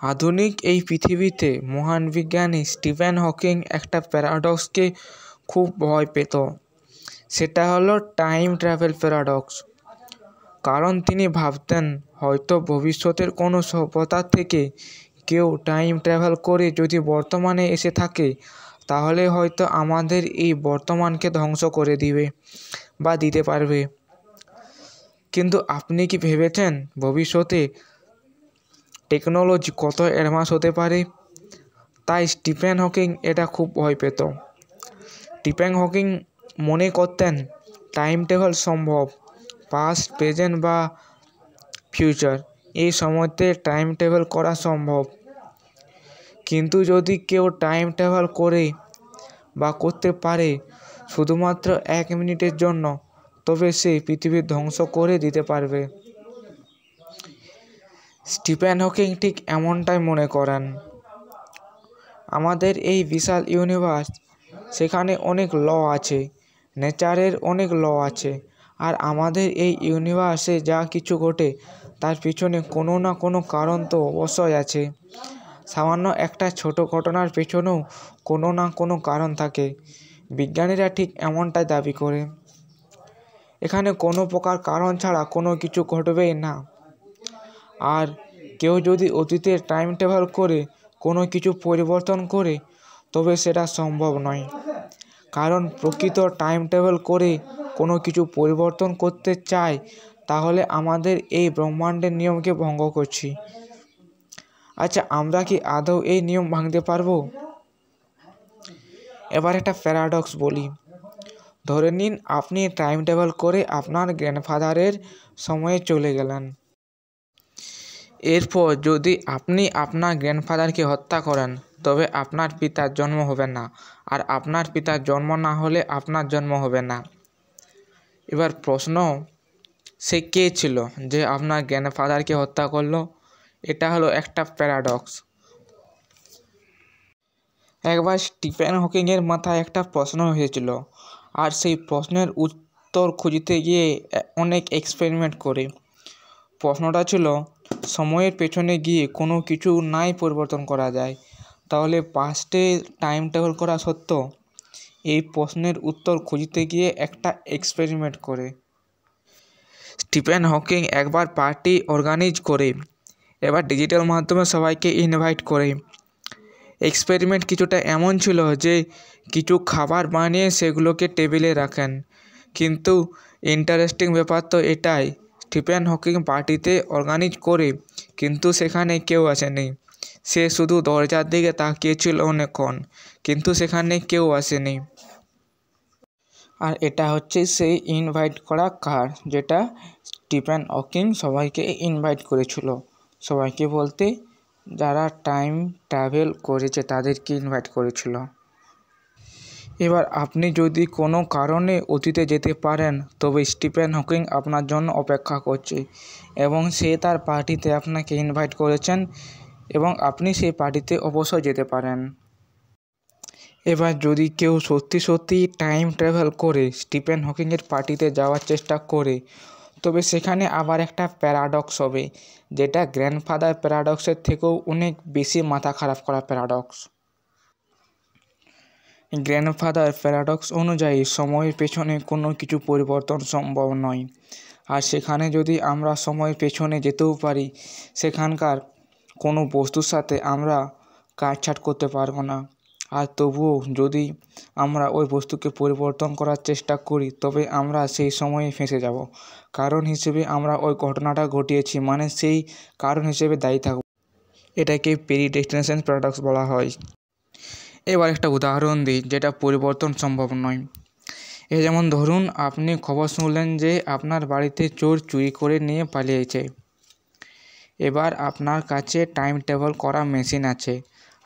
আধুনিক এই পৃথিবীতে মহান বিজ্ঞানী স্টিফেন হকিং একটা প্যারাডক্সকে খুব ভয় পেত। সেটা হলো টাইম ট্রাভেল প্যারাডক্স। কারণ তিনি ভাবতেন হয়তো ভবিষ্যতের কোনো সভ্যতা থেকে কেউ টাইম ট্রাভেল করে যদি বর্তমানে এসে থাকে, তাহলে হয়তো আমাদের এই বর্তমানকে ধ্বংস করে দিবে বা দিতে পারবে। কিন্তু আপনি কি ভেবেছেন ভবিষ্যতে টেকনোলজি কত অ্যাডভান্স হতে পারে? তাই স্টিফেন হকিং এটা খুব ভয় পেত। স্টিফেন হকিং মনে করতেন টাইম ট্রাভেল সম্ভব, পাস্ট, প্রেজেন্ট বা ফিউচার এই সময়তে টাইম ট্রাভেল করা সম্ভব। কিন্তু যদি কেউ টাইম ট্রাভেল করে বা করতে পারে শুধুমাত্র 1 মিনিটের জন্য, তবে সে পৃথিবী ধ্বংস করে দিতে পারবে। স্টিফেন হকিং ঠিক এমনটাই মনে করেন। আমাদের এই বিশাল ইউনিভার্স, সেখানে অনেক ল আছে, নেচারের অনেক ল আছে, আর আমাদের এই ইউনিভার্সে যা কিছু ঘটে তার পিছনে কোনো না কোনো কারণ তো অবশ্যই আছে। সামান্য একটা ছোট ঘটনার পেছনেও কোনো না কোনো কারণ থাকে। বিজ্ঞানীরা ঠিক এমনটাই দাবি করে। এখানে কোনো প্রকার কারণ ছাড়া কোনো কিছু ঘটবেই না। আর কেউ যদি অতীতের টাইম ট্রাভেল করে কোনো কিছু পরিবর্তন করে, তবে সেটা সম্ভব নয়। কারণ প্রকৃত টাইম ট্রাভেল করে কোনো কিছু পরিবর্তন করতে চায়, তাহলে আমাদের এই ব্রহ্মাণ্ডের নিয়মকে ভঙ্গ করছি। আচ্ছা, আমরা কি আদৌ এই নিয়ম ভাঙতে পারবো? এবার একটা প্যারাডক্স বলি। ধরে নিন আপনি টাইম ট্রাভেল করে আপনার গ্র্যান্ডফাদারের সময়ে চলে গেলেন। এরপর যদি আপনি আপনার গ্র্যান্ডফাদারকে হত্যা করেন, তবে আপনার পিতার জন্ম হবে না, আর আপনার পিতার জন্ম না হলে আপনার জন্ম হবে না। এবার প্রশ্ন, সে কে ছিল যে আপনার গ্র্যান্ডফাদারকে হত্যা করলো? এটা হলো একটা প্যারাডক্স। একবার স্টিফেন হকিংয়ের মাথায় একটা প্রশ্ন এসেছিল, আর সেই প্রশ্নের উত্তর খুঁজতে গিয়ে অনেক এক্সপেরিমেন্ট করে। প্রশ্নটা ছিল, সময়ের পেছনে গিয়ে কোনো কিছু নাই পরিবর্তন করা যায়, তাহলে পাস্টে টাইম ট্রাভেল করা সত্য? এই প্রশ্নের উত্তর খুঁজতে গিয়ে একটা এক্সপেরিমেন্ট করে। স্টিফেন হকিং একবার পার্টি অর্গানাইজ করে, এবার ডিজিটাল মাধ্যমে সবাইকে ইনভাইট করে। এক্সপেরিমেন্ট কিছুটা এমন ছিল যে কিছু খাবার বানিয়ে সেগুলোকে টেবিলে রাখেন। কিন্তু ইন্টারেস্টিং ব্যাপার তো এটাই, স্টিফেন হকিং পার্টিতে অর্গানাইজ করে, কিন্তু সেখানে কেউ আসেনি। সে শুধু দরজার দিকে তাকিয়েছিল অনেকক্ষণ, কিন্তু সেখানে কেউ আসেনি। আর এটা হচ্ছে সেই ইনভাইট করা কার্ড, যেটা স্টিফেন হকিং সবাইকে ইনভাইট করেছিল। সবাইকে বলতে যারা টাইম ট্রাভেল করেছে তাদেরকে ইনভাইট করেছিল। এবার আপনি যদি কোনো কারণে অতীতে যেতে পারেন, তবে স্টিফেন হকিং আপনার জন্য অপেক্ষা করছে এবং সে তার পার্টিতে আপনাকে ইনভাইট করেছেন এবং আপনি সেই পার্টিতে অবশ্যই যেতে পারেন। এবার যদি কেউ সত্যি সত্যি টাইম ট্রাভেল করে স্টিফেন হকিংয়ের পার্টিতে যাওয়ার চেষ্টা করে, তবে সেখানে আবার একটা প্যারাডক্স হবে, যেটা গ্র্যান্ডফাদার প্যারাডক্সের থেকেও অনেক বেশি মাথা খারাপ করা প্যারাডক্স। গ্র্যান্ডফাদার প্যারাডক্স অনুযায়ী সময়ের পেছনে কোনো কিছু পরিবর্তন সম্ভব নয়। আর সেখানে যদি আমরা সময়ের পেছনে যেতেও পারি, সেখানকার কোনো বস্তুর সাথে আমরা কাটছাঁট করতে পারবো না। আর তবুও যদি আমরা ওই বস্তুকে পরিবর্তন করার চেষ্টা করি, তবে আমরা সেই সময়ে ফেঁসে যাব। কারণ হিসেবে আমরা ওই ঘটনাটা ঘটিয়েছি, মানে সেই কারণ হিসেবে দায়ী থাকব। এটাকে প্রেডিস্টিনেশন প্যারাডক্স বলা হয়। এবার একটা উদাহরণ দিই যেটা পরিবর্তন সম্ভব নয়। যেমন ধরুন আপনি খবর শুনলেন যে আপনার বাড়িতে চোর চুরি করে নিয়ে পালিয়েছে। এবার আপনার কাছে টাইম ট্রাভেল করা মেশিন আছে।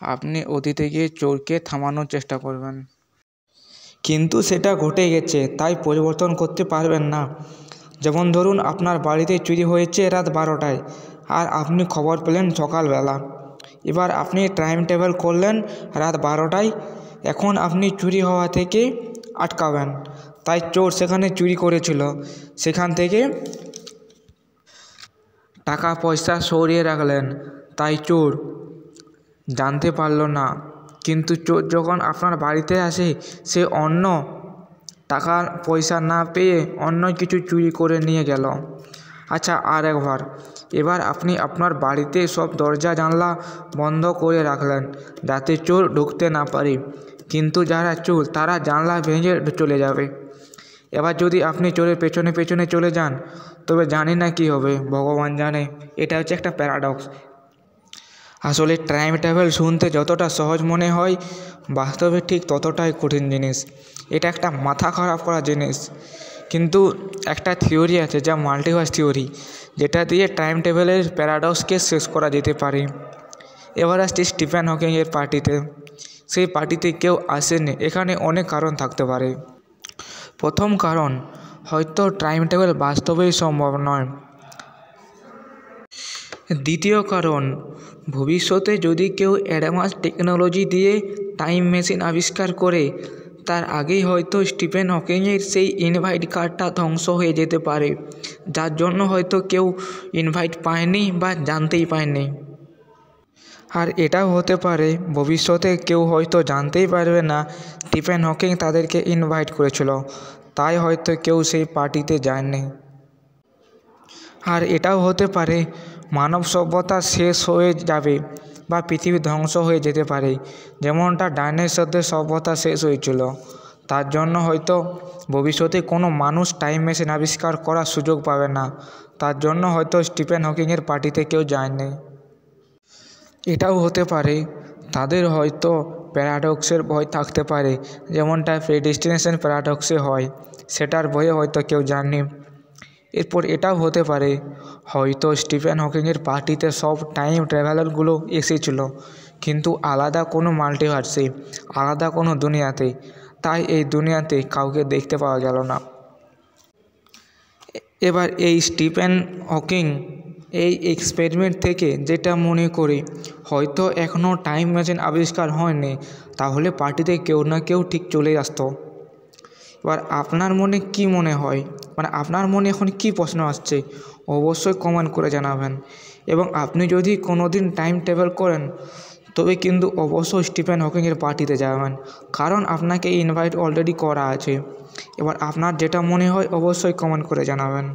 আপনি অতীতে গিয়ে চোরকে থামানোর চেষ্টা করবেন, কিন্তু সেটা ঘটে গেছে, তাই পরিবর্তন করতে পারবেন না। যেমন ধরুন আপনার বাড়িতে চুরি হয়েছে রাত 12টায়, আর আপনি খবর পেলেন সকালবেলা। এবার আপনি টাইম ট্রাভেল করলেন রাত 12টায়। এখন আপনি চুরি হওয়া থেকে আটকাবেন, তাই চোর সেখানে চুরি করেছিল সেখান থেকে টাকা পয়সা সরিয়ে রাখলেন, তাই চোর জানতে পারল না, কিন্তু চোর যখন আপনার বাড়িতে আসে সে অন্য টাকা পয়সা না পেয়ে অন্য কিছু চুরি করে নিয়ে গেল। আচ্ছা, আর একবার, এবার আপনি আপনার বাড়িতে সব দরজা জানলা বন্ধ করে রাখলেন যাতে চোর ঢুকতে না পারে, কিন্তু যারা চোর তারা জানলা ভেঙে চলে যাবে। এবার যদি আপনি চোরের পেছনে পেছনে চলে যান তবে জানি না কী হবে, ভগবান জানে। এটা হচ্ছে একটা প্যারাডক্স। আসলে টাইম ট্রাভেল শুনতে যতটা সহজ মনে হয়, বাস্তবে ঠিক ততটাই কঠিন জিনিস। এটা একটা মাথা খারাপ করা জিনিস। কিন্তু একটা থিওরি আছে যা মাল্টিভার্স থিওরি, যেটা দিয়ে টাইম ট্রাভেলের প্যারাডক্সকে শেষ করা যেতে পারে। এবার আসছি স্টিফেন হকিংয়ের পার্টিতে। সেই পার্টিতে কেউ আসেনি, এখানে অনেক কারণ থাকতে পারে। প্রথম কারণ, হয়তো টাইম ট্রাভেল বাস্তবেই সম্ভব নয়। দ্বিতীয় কারণ, ভবিষ্যতে যদি কেউ অ্যাডভান্স টেকনোলজি দিয়ে টাইম মেশিন আবিষ্কার করে, তার আগেই হয়তো স্টিফেন হকিংয়ের সেই ইনভাইট কার্ডটা ধ্বংস হয়ে যেতে পারে, যার জন্য হয়তো কেউ ইনভাইট পায়নি বা জানতেই পায়নি। আর এটাও হতে পারে ভবিষ্যতে কেউ হয়তো জানতেই পারবে না স্টিফেন হকিং তাদেরকে ইনভাইট করেছিল, তাই হয়তো কেউ সেই পার্টিতে যায়নি। আর এটাও হতে পারে মানব সভ্যতা শেষ হয়ে যাবে বা পৃথিবী ধ্বংস হয়ে যেতে পারে, যেমনটা ডাইনোসরদের সভ্যতা শেষ হয়েছিল। তার জন্য হয়তো ভবিষ্যতে কোনো মানুষ টাইম মেশিন আবিষ্কার করার সুযোগ পাবে না, তার জন্য হয়তো স্টিফেন হকিংয়ের পার্টিতে কেউ যায়নি। এটাও হতে পারে তাদের হয়তো প্যারাডক্সের ভয় থাকতে পারে, যেমনটা প্রেডিস্টিনেশন প্যারাডক্সে হয়, সেটার ভয়ে হয়তো কেউ যায়নি। এরপর এটাও হতে পারে হয়তো স্টিফেন হকিংয়ের পার্টিতে সব টাইম ট্রাভেলারগুলো এসেছিলো, কিন্তু আলাদা কোনো মাল্টিভার্সে, আলাদা কোনো দুনিয়াতে, তাই এই দুনিয়াতে কাউকে দেখতে পাওয়া গেল না। এবার এই স্টিফেন হকিং এই এক্সপেরিমেন্ট থেকে যেটা মনে করি, হয়তো এখনও টাইম মেশিন আবিষ্কার হয়নি, তাহলে পার্টিতে কেউ না কেউ ঠিক চলে আসতো। এবার আপনার মনে কি মনে হয়, মানে আপনার মনে এখন কি প্রশ্ন আসছে, অবশ্যই কমেন্ট করে জানাবেন। এবং আপনি যদি কোনো দিন টাইম ট্রাভেল করেন তবে কিন্তু অবশ্যই স্টিফেন হকিংয়ের পার্টিতে যাবেন, কারণ আপনাকে ইনভাইট অলরেডি করা আছে। এবার আপনার যেটা মনে হয় অবশ্যই কমেন্ট করে জানাবেন।